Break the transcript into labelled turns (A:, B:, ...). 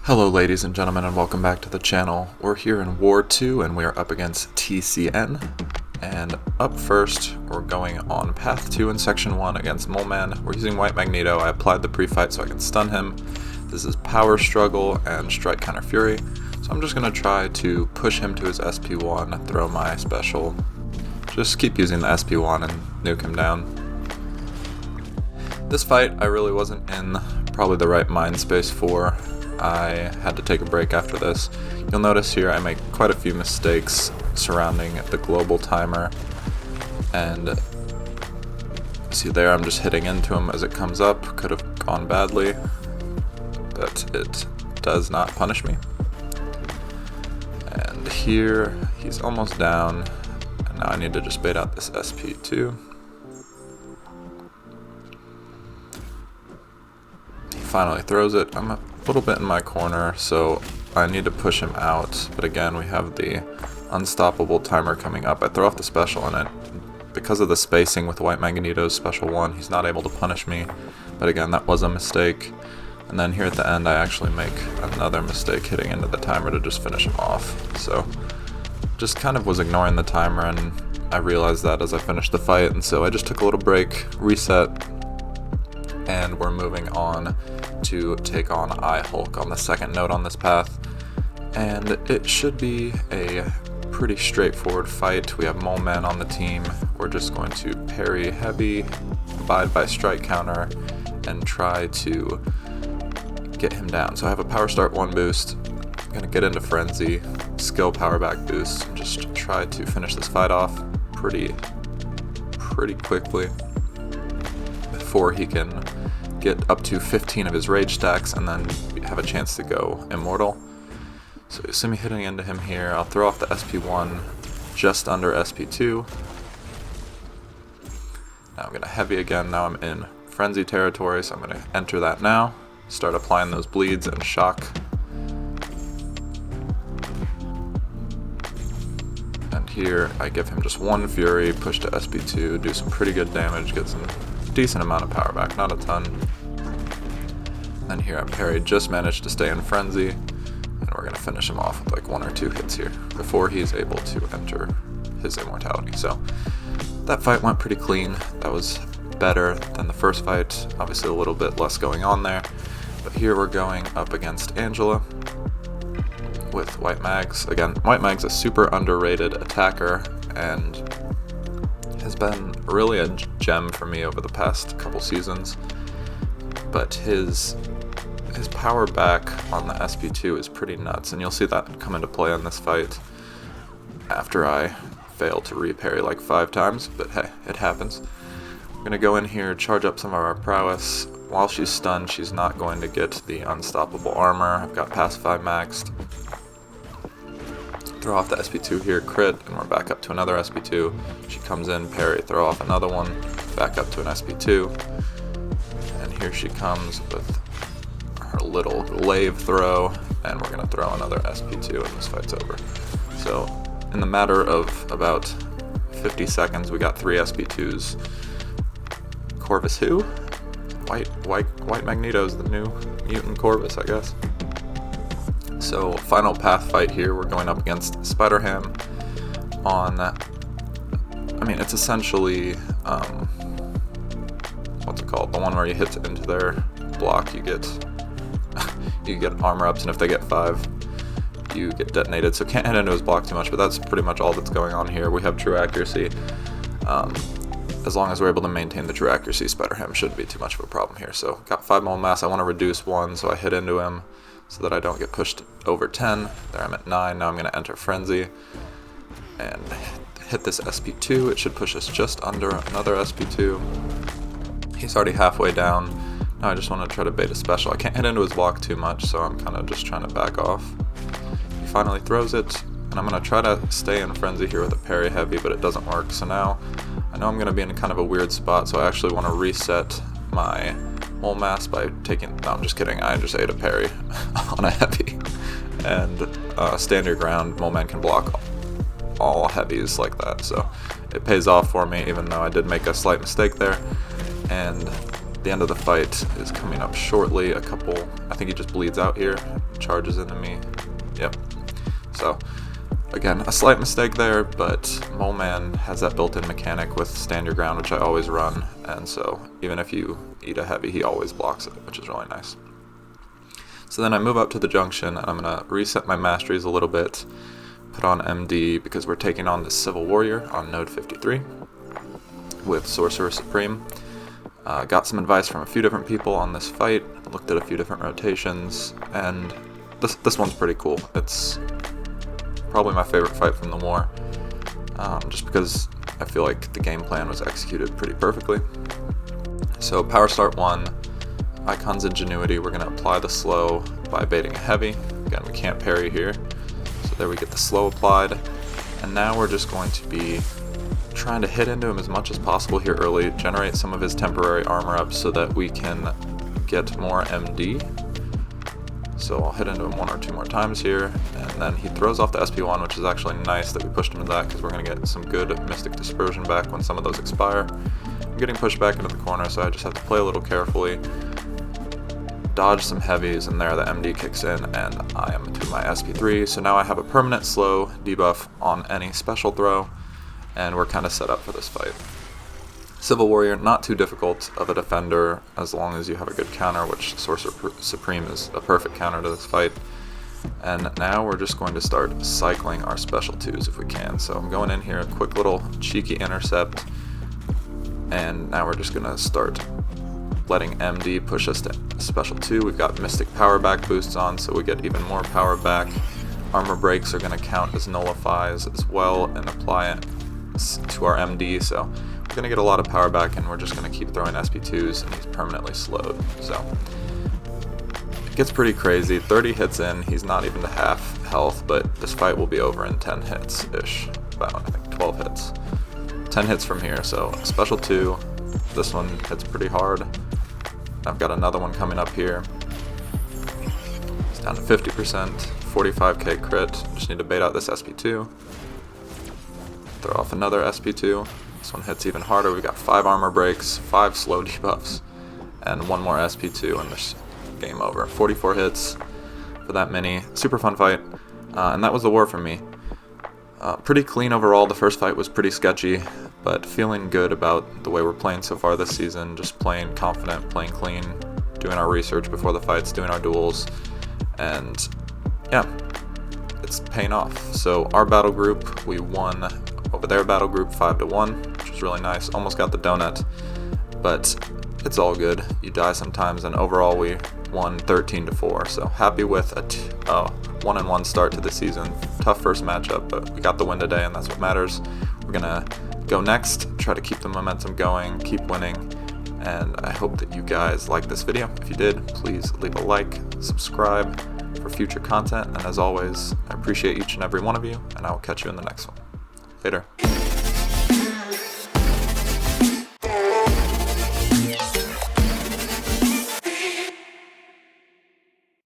A: Hello ladies and gentlemen, and welcome back to the channel. We're here in War 2 and we are up against TCN. And up first, we're going on Path 2 in Section 1 against Moleman. We're using White Magneto. I applied the pre-fight so I can stun him. This is Power Struggle and Strike Counter Fury. So I'm just going to try to push him to his SP1, throw my special. Just keep using the SP1 and nuke him down. This fight I really wasn't in probably the right mind space for. I had to take a break after this. You'll notice here I make quite a few mistakes surrounding the global timer, and see there I'm just hitting into him as it comes up. Could have gone badly, but it does not punish me. And here he's almost down, and now I need to just bait out this SP2. He finally throws it. I'm a little bit in my corner, so I need to push him out, but again we have the unstoppable timer coming up. I throw off the special on it. Because of the spacing with White Magneto's special 1, he's not able to punish me, but again that was a mistake. And then here at the end I actually make another mistake hitting into the timer to just finish him off. So just kind of was ignoring the timer, and I realized that as I finished the fight, and so I just took a little break, reset, and we're moving on to take on iHulk on the second node on this path. And it should be a pretty straightforward fight. We have Moleman on the team. We're just going to parry heavy, abide by strike counter, and try to get him down. So I have a power start 1 boost. I'm gonna get into frenzy, skill power back boost, and just try to finish this fight off pretty quickly before he can get up to 15 of his rage stacks and then have a chance to go immortal. So you see me hitting into him here. I'll throw off the SP1 just under SP2. Now I'm going to heavy again. Now I'm in frenzy territory, so I'm going to enter that now. Start applying those bleeds and shock. And here I give him just 1 fury, push to SP2, do some pretty good damage, get some decent amount of power back, not a ton. Then here I'm parried, just managed to stay in frenzy, and we're gonna finish him off with like 1 or 2 hits here before he's able to enter his immortality. So that fight went pretty clean. That was better than the first fight. Obviously a little bit less going on there, but here we're going up against Angela with White Mags. Again, White Mag's a super underrated attacker and has been really a gem for me over the past couple seasons, but his power back on the SP2 is pretty nuts, and you'll see that come into play on this fight after I failed to reparry like 5 times, but hey, it happens. We're gonna go in here, charge up some of our prowess. While she's stunned, she's not going to get the unstoppable armor. I've got Pacify maxed. Throw off the SP2 here, crit, and we're back up to another SP2. She comes in, parry, throw off another one, back up to an SP2. And here she comes with her little glaive throw, and we're gonna throw another SP2 and this fight's over. So in the matter of about 50 seconds, we got 3 SP2s. Corvus who? White Magneto's the new mutant Corvus, I guess. So final path fight here, we're going up against Spiderham on, I mean it's essentially, what's it called, the one where you hit into their block, you get armor ups, and if they get 5, you get detonated. So can't hit into his block too much, but that's pretty much all that's going on here. We have true accuracy. As long as we're able to maintain the true accuracy, Spiderham shouldn't be too much of a problem here. So got 5 mole mass, I want to reduce 1, so I hit into him so that I don't get pushed over 10. There I'm at 9, now I'm going to enter frenzy and hit this SP2. It should push us just under another SP2. He's already halfway down. Now I just want to try to bait a special. I can't hit into his block too much, so I'm kind of just trying to back off. He finally throws it, and I'm going to try to stay in frenzy here with a parry heavy, but it doesn't work. So now I know I'm going to be in kind of a weird spot, so I actually want to reset my mole mass by taking, no I'm just kidding, I just ate a parry on a heavy. And stand your ground, Moleman can block all heavies like that, so it pays off for me, even though I did make a slight mistake there. And the end of the fight is coming up shortly. I think he just bleeds out here, charges into me. Yep. So, again, a slight mistake there, but Moleman has that built-in mechanic with stand your ground, which I always run, and so even if you eat a heavy, he always blocks it, which is really nice. So then I move up to the junction, and I'm going to reset my masteries a little bit, put on MD, because we're taking on the Civil Warrior on node 53 with Sorcerer Supreme. Got some advice from a few different people on this fight, looked at a few different rotations, and this one's pretty cool. It's probably my favorite fight from the war, just because I feel like the game plan was executed pretty perfectly. So Power Start 1, Icon's Ingenuity, we're going to apply the slow by baiting a heavy. Again, we can't parry here, so there we get the slow applied, and now we're just going to be trying to hit into him as much as possible here early, generate some of his temporary armor up so that we can get more MD. So I'll hit into him 1 or 2 more times here, and then he throws off the SP1, which is actually nice that we pushed him to that, because we're going to get some good Mystic Dispersion back when some of those expire. I'm getting pushed back into the corner, so I just have to play a little carefully, dodge some heavies, and there the MD kicks in, and I am to my SP3. So now I have a permanent slow debuff on any special throw, and we're kind of set up for this fight. Civil Warrior, not too difficult of a defender as long as you have a good counter, which Sorcerer Supreme is a perfect counter to this fight. And now we're just going to start cycling our special 2s if we can. So I'm going in here, a quick little cheeky intercept, and now we're just going to start letting MD push us to special 2. We've got Mystic Power Back boosts on, so we get even more power back. Armor breaks are going to count as nullifies as well and apply it to our MD, so we're going to get a lot of power back, and we're just going to keep throwing SP2s, and he's permanently slowed. So it gets pretty crazy. 30 hits in, he's not even to half health, but this fight will be over in 10 hits-ish, about I think 12 hits. 10 hits from here, so special 2, this one hits pretty hard. I've got another one coming up here. It's down to 50%, 45k crit, just need to bait out this SP2. Throw off another SP2. This one hits even harder. We've got 5 armor breaks, 5 slow debuffs, and 1 more SP2, and this game over. 44 hits for that mini. Super fun fight, and that was the war for me. Pretty clean overall. The first fight was pretty sketchy, but feeling good about the way we're playing so far this season. Just playing confident, playing clean, doing our research before the fights, doing our duels, and yeah, it's paying off. So our battle group, we won over their battle group 5-1, which was really nice. Almost got the donut, but it's all good. You die sometimes, and overall we won 13-4. So happy with a 1-1 start to the season. Tough first matchup, but we got the win today, and that's what matters. We're gonna go next, try to keep the momentum going, keep winning, and I hope that you guys liked this video. If you did, please leave a like, subscribe for future content, and as always, I appreciate each and every one of you, and I will catch you in the next one. Later.